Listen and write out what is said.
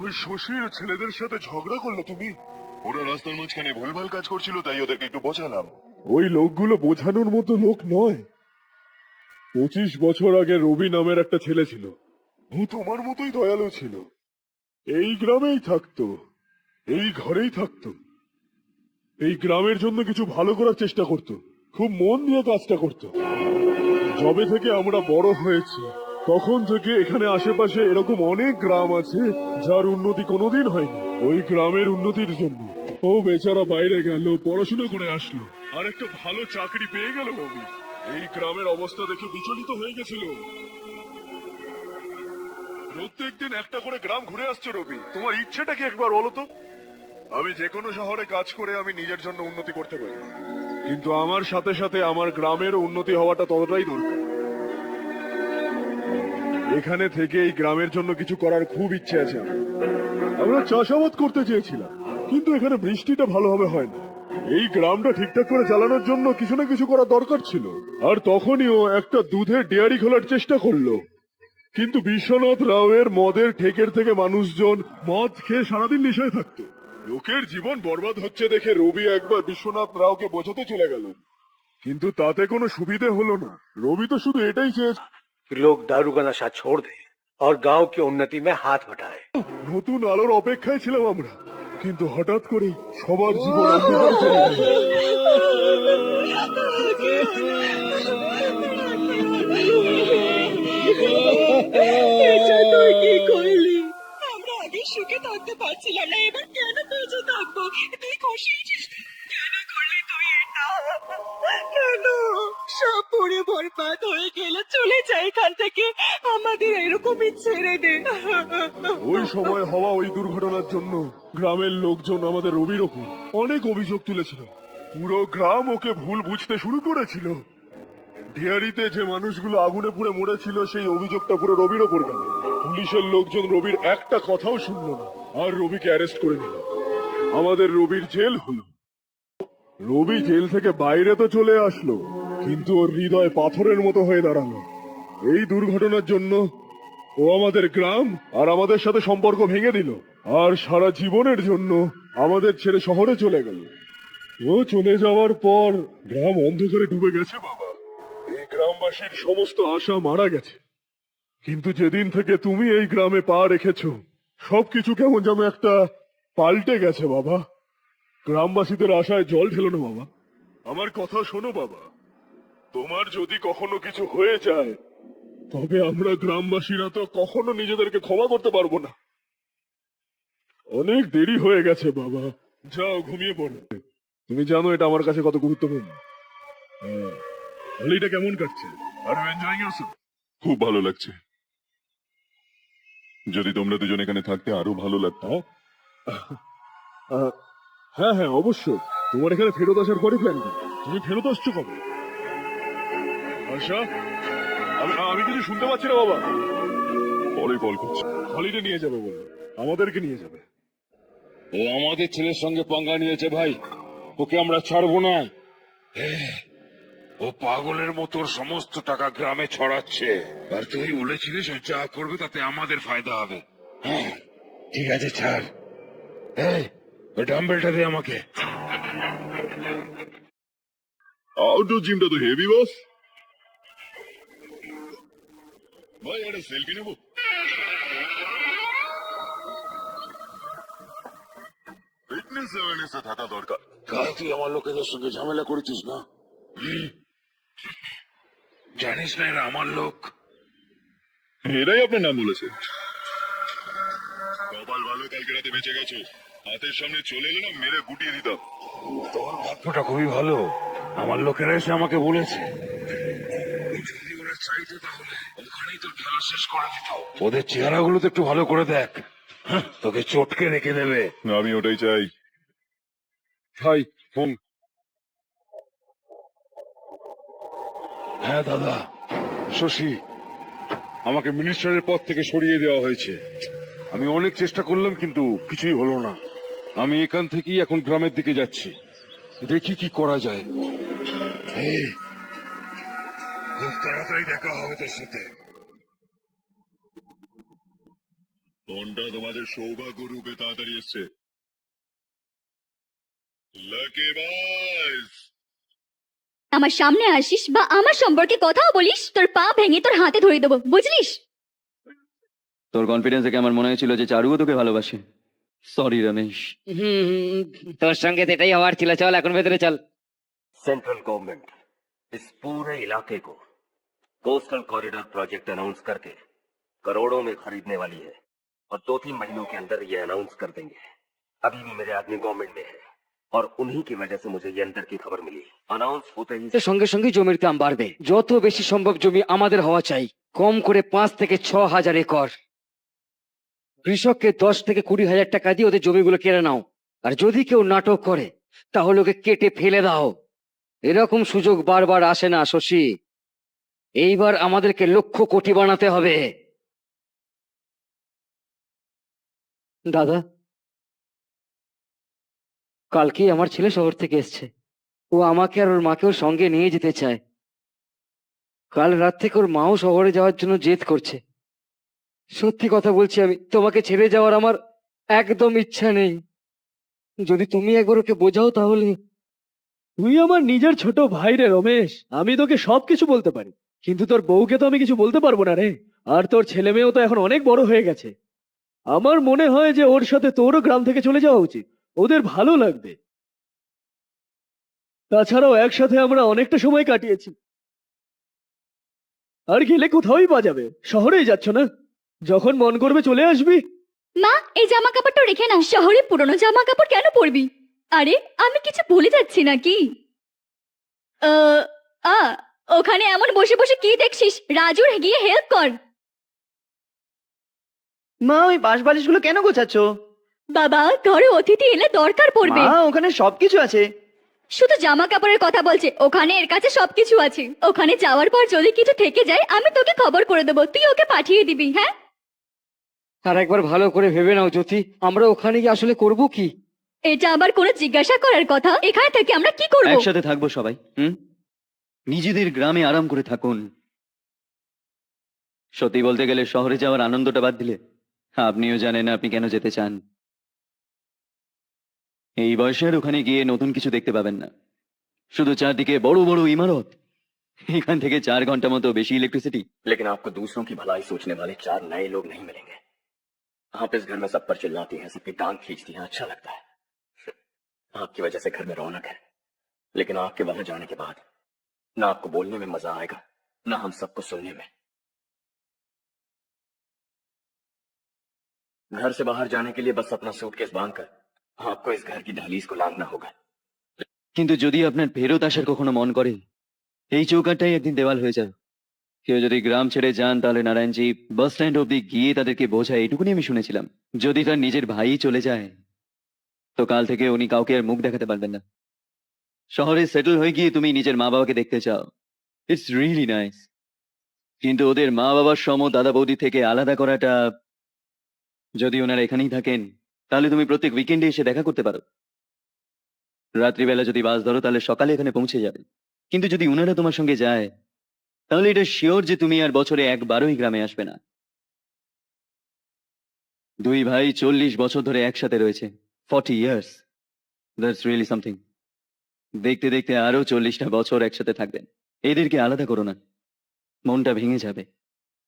ওই শশীর ছেলেদের সাথে ঝগড়া করলে তুমি? ওরা রাস্তার মাঝখানে ভুলভাল কাজ করছিল, তাই ওদেরকে একটু বোঝালাম। ওই লোকগুলো বোঝানোর মতো লোক নয়। 25 বছর আগে রবি নামের একটা ছেলে ছিল। ও তোমার মতোই দয়ালু ছিল। এই গ্রামেই থাকতো, এই ঘরেই থাকতো, এই গ্রামের জন্য কিছু ভালো করার চেষ্টা করত, খুব মন দিয়ে কাজটা করত। যবে থেকে আমরা বড় হয়েছি তখন থেকে এখানে আশেপাশে এরকম অনেক গ্রাম আছে যার উন্নতি কোনোদিন হয়নি। ওই গ্রামের উন্নতির জন্য ও বেচারা বাইরে গেল, পড়াশোনা করে আসলো, আর একটা ভালো চাকরি পেয়ে গেল। রবি এই গ্রামের অবস্থা দেখে বিচলিত হয়ে গেছিল। প্রত্যেকদিন একটা করে গ্রাম ঘুরে আসছে। রবি, তোমার ইচ্ছেটা কি একবার বলো তো? আমি যে কোনো শহরে কাজ করে আমি নিজের জন্য উন্নতি করতে পারি, কিন্তু আমার সাথে সাথে আমার গ্রামের উন্নতি হওয়াটা ততটাই দরকার। এখানে থেকে এই গ্রামের জন্য কিছু করার খুব ইচ্ছে আছে। আমরা চাষাবাদ করতে চেয়েছিলাম, কিন্তু এখানে বৃষ্টিটা ভালোভাবে হয় না। এই গ্রামটা ঠিকঠাক করে চালানোর জন্য কিছু না কিছু করা দরকার ছিল। আর তখনই ও একটা দুধের ডেয়ারি খোলার চেষ্টা করলো, কিন্তু বিশ্বনাথ রাওয়ের মদের ঠেকের থেকে মানুষজন মদ খেয়ে সারাদিন নেশায় থাকতো। লোকের জীবন বরবাদ হচ্ছে দেখে রবি একবার বিশ্বনাথ রাওকে বোঝাতে চলে গেল, কিন্তু তাতে কোনো সুবিধে হলো না। রবি তো শুধু এটাই চেয়েছে लोग दारू का नशा छोड़ दें और गांव की उन्नति में हाथ बटाएं। নতুন আলোর অপেক্ষায় ছিলাম আমরা, কিন্তু হঠাৎ করে সবার জীবন অন্ধকারে চলে গেল। এটা তুই কি করলি? আমরা আগে সুখে থাকতে পারছিলাম না, এবার কেন বেঁচে থাকবো? তুই খুশি আছিস? কেন করলি তুই এটা? কেন? সব পুড়ে বরবাদ হয়ে গেল, চলে যাই এখান থেকে, আমাদের এরকমই ছেড়ে দে। ওই সময় হওয়া ওই দুর্ঘটনার জন্য গ্রামের লোকজন আমাদের রবির ওপর অনেক অভিযোগ তুলেছিল। পুরো গ্রাম ওকে ভুল বুঝতে শুরু করেছিল। ডেয়ারিতে যে মানুষগুলো আগুনে পুড়ে মরেছিল সেই অভিযোগটা পুরো রবির ওপর গেল। পুলিশের লোকজন রবির একটা কথাও শুনলো না, আর রবিকে অ্যারেস্ট করে নিল। আমাদের রবির জেল হলো। রবি জেল থেকে বাইরে তো চলে আসলো, কিন্তু ওর হৃদয় পাথরের মতো হয়ে দাঁড়ালো। এই দুর্ঘটনার জন্য ও আমাদের গ্রাম আর আমাদের সাথে সম্পর্ক ভেঙে দিল, আর সারা জীবনের জন্য আমাদের ছেড়ে শহরে চলে গেল। ও চলে যাওয়ার পর গ্রাম অন্ধকারে ডুবে গেছে বাবা। এই গ্রামবাসীর সমস্ত আশা মারা গেছে। কিন্তু যেদিন থেকে তুমি এই গ্রামে পা রেখেছো, সবকিছু কেমন যেন একটা পাল্টে গেছে বাবা। গ্রামবাসীদের আশায় জল ঢেলো না বাবা। আমার কথা শোনো বাবা, তোমার যদি কখনো কিছু হয়ে যায় তবে আমরা গ্রামবাসীরা তো কখনো নিজেদেরকে ক্ষমা করতে পারবো না। অনেক দেরি হয়ে গেছে বাবা, যাও ঘুমিয়ে পড়ো। তুমি জানো এটা আমার কাছে কত গুরুত্বপূর্ণ। হোলিটা কেমন কাটছে? আর এনজয়িং আছো? খুব ভালো লাগছে। যদি তোমরা দুজন এখানে থাকতে আরো ভালো লাগতো। হ্যাঁ হ্যাঁ অবশ্যই। তোমার এখানে ফেরত আসার পরে প্ল্যান করো। তুমি ফেরত আসছো কবে? আশা, আমি কিছু শুনতে পাচ্ছি না বাবা। পরে কল করছি। হলিডে নিয়ে যাবে বললো, আমাদেরকে নিয়ে যাবে। ও আমাদের ছেলের সঙ্গে পাঙ্গা নিয়েছে ভাই, ওকে আমরা ছাড়বো না। ও পাগলের মতো ওর সমস্ত টাকা গ্রামে ছড়াচ্ছে, আর তুই বলেছিলিস ও যা করবে তাতে আমাদের ফায়দা হবে। হ্যাঁ ঠিক আছে ছাড়। এই ওই ডাম্বেলটা দে আমাকে। আউটডোর জিমটা তো হেভি বস। ভাই একটা সেলফি নেবো? ফিটনেস অ্যাওয়ারনেসে থাকা দরকার। কাল তুই আমার লোকেদের সঙ্গে ঝামেলা করেছিস না? জানিস না এরা আমার লোক। এরাই আপনার নাম বলেছে। কপাল ভালো, কালকে রাতে বেঁচে গেছো। হাতের সামনে চলে এলে না মেরে গুটিয়ে দিতাম। তোর ভাগ্যটা খুবই ভালো, আমার লোকেরা এসে আমাকে বলেছে যদি ওরা চাইতো তাহলে ওখানেই তোর খেলা শেষ করে দিত। ওদের চেহারাগুলো তো একটু ভালো করে দেখ, তোকে চটকে রেখে দেবে। আমি ওটাই চাই। ভাই ফোন। হ্যাঁ দাদা, শশী, আমাকে মিনিস্টারের পদ থেকে সরিয়ে দেওয়া হয়েছে। আমি অনেক চেষ্টা করলাম কিন্তু কিছুই হলো না। আমি এখান থেকেই এখন গ্রামের দিকে যাচ্ছি, দেখি কি করা যায়। খুব তাড়াতাড়ি দেখা হবে তোর সাথে। কোনটা তোমাদের সৌভাগ্য রূপে তাড়াতাড়ি এসছে? লাকি বয়েস! আমার সামনে আসিস বা আমার সম্পর্কে কথাও বলিস, তোর পা ভেঙে তোর হাতে ধরে দেবো, বুঝলিস? তোর কনফিডেন্স দেখে আমার মনে হয়েছিল যে চারুও তোকে ভালোবাসে। সরি রমেশ। তোর সঙ্গে তো এটাই হওয়ার ছিল। চল এখন ভেতরে চল। सेंट्रल गवर्नमेंट इस पूरे इलाके को कोस्टल कॉरिडोर प्रोजेक्ट अनाउंस करके करोड़ों में खरीदने वाली है और 2-3 महीनों के अंदर ये अनाउंस कर देंगे। अभी भी मेरे आदमी गवर्नमेंट में है और उन्हीं की वजह से मुझे ये अंदर की खबर मिली। अनाउंस होते ही এর সঙ্গে সঙ্গে জমির দাম বাড়বে। যত বেশি সম্ভব জমি আমাদের হওয়া চাই, কম করে 5 থেকে 6 হাজার একর। কৃষককে 10 থেকে 20 হাজার টাকা দিয়ে ওদের জমিগুলো কেড়ে নাও, আর যদি কেউ নাটক করে তাহলে ওকে কেটে ফেলে দাও। এরকম সুযোগ বারবার আসে না শশী। এইবার আমাদেরকে লক্ষ কোটি বানাতে হবে। দাদা, কালকেই আমার ছেলে শহর থেকে এসছে। ও আমাকে আর ওর মাকেও সঙ্গে নিয়ে যেতে চায়। কাল রাত থেকে ওর মাও শহরে যাওয়ার জন্য জেদ করছে। সত্যি কথা বলছি, আমি তোমাকে ছেড়ে যাওয়ার আমার একদম ইচ্ছা নেই। যদি তুমি একবার ওকে বোঝাও তাহলে। তুই আমার নিজের ছোট ভাই রে রমেশ, আমি তোকে সবকিছু বলতে পারি, কিন্তু তোর বউকে তো আমি কিছু বলতে পারবো না রে। আর তোর ছেলে মেয়েও তো এখন অনেক বড় হয়ে গেছে। আমার মনে হয় যে ওর সাথে তোরও গ্রাম থেকে চলে যাওয়া উচিত, ওদের ভালো লাগবে। তাছাড়াও একসাথে আমরা অনেকটা সময় কাটিয়েছি। আর গেলে কোথাওই বাজাবে, শহরেই যাচ্ছ না? যখন মন করবে চলে আসবি। মা, এই জামা কাপড়টা রেখে না, শহরে পুরনো জামা কাপড় কেন পরবি? আরে আমি কিছু ভুলে যাচ্ছি নাকি? আহ, আ ওখানে এমন বসে বসে কি দেখছিস? রাজুর গিয়ে হেল্প কর। মা, ওই বাঁশ বালিশগুলো কেন গোছাচ্ছ? বাবা, ঘরে অতিথি এলে দরকার পড়বে। ওখানে সবকিছু আছে। শুধু জামা কাপড়ের কথা বলছে, ওখানে এর কাছে সবকিছু আছে। ওখানে যাওয়ার পর যদি কিছু থেকে যায় আমি তোকে খবর করে দেবো, তুই ওকে পাঠিয়ে দিবি। হ্যাঁ, আর একবার ভালো করে ভেবে নাও জ্যোতি, আমরা ওখানে গিয়ে আসলে করব কি? এটা আবার কোনো জিজ্ঞাসা করার কথা? এখানে থেকে আমরা কি করব? একসাথে থাকবো সবাই। নিজেদের গ্রামে আরাম করে থাকুন। সত্যি বলতে গেলে শহরে যাওয়ার আনন্দটা বাদ দিলে আপনিও জানেন আপনি কেন যেতে চান। এই বয়সের ওখানে গিয়ে নতুন কিছু দেখতে পাবেন না, শুধু চারদিকে বড় বড় ইমারত। এখান থেকে 4 ঘন্টা মতো বেশি ইলেকট্রিসিটি। लेकिन आपको दूसरों की भलाई सोचने वाले 4 नए लोग नहीं मिलेंगे। आप इस घर में सब पर चिल्लाती हैं, सबकी टांग खींचती हैं, अच्छा लगता है। आपकी वजह से घर में रौनक है, लेकिन आपके वहां जाने के बाद ना आपको बोलने में मजा आएगा, ना हम सबको सुनने में। घर से बाहर जाने के लिए बस अपना सूटकेस बांधकर आपको इस घर की दहलीज को लांघना होगा। কিন্তু যদি আপনার ফেরত আসার কখনো মন করে, এই চৌকাটটাই একদিন দেওয়াল হয়ে যাবে। কেউ যদি গ্রাম ছেড়ে যান তাহলে নারায়ণজি বাস স্ট্যান্ড অব্দি গিয়ে তাদেরকে বোঝায়, এটুকুনি আমি শুনেছিলাম। যদি তার নিজের ভাই চলে যায় তো কাল থেকে উনি কাউকে আর মুখ দেখাতে পারবেন না। শহরে সেটেল হয়ে গিয়ে তুমি নিজের মা বাবাকে দেখতে চাও, ইটস রিয়েলি নাইস। কিন্তু ওদের মা বাবার সম দাদা বৌদি থেকে আলাদা করাটা, যদি ওনারা এখানেই থাকেন তাহলে তুমি প্রত্যেক উইকেন্ডে এসে দেখা করতে পারো। রাত্রিবেলা যদি বাস ধরো তাহলে সকালে এখানে পৌঁছে যাবে। কিন্তু যদি ওনারা তোমার সঙ্গে যায় তাহলে এটা শিওর যে তুমি আর বছরে একবারই গ্রামে আসবে না। 2 ভাই 40 বছর ধরে একসাথে রয়েছে, 40 ইয়ার্স, দ্যাটস রিয়েলি সামথিং। দেখতে দেখতে আরো 40টা বছর একসাথে থাকবেন। এদেরকে আলাদা করো না, মনটা ভেঙে যাবে।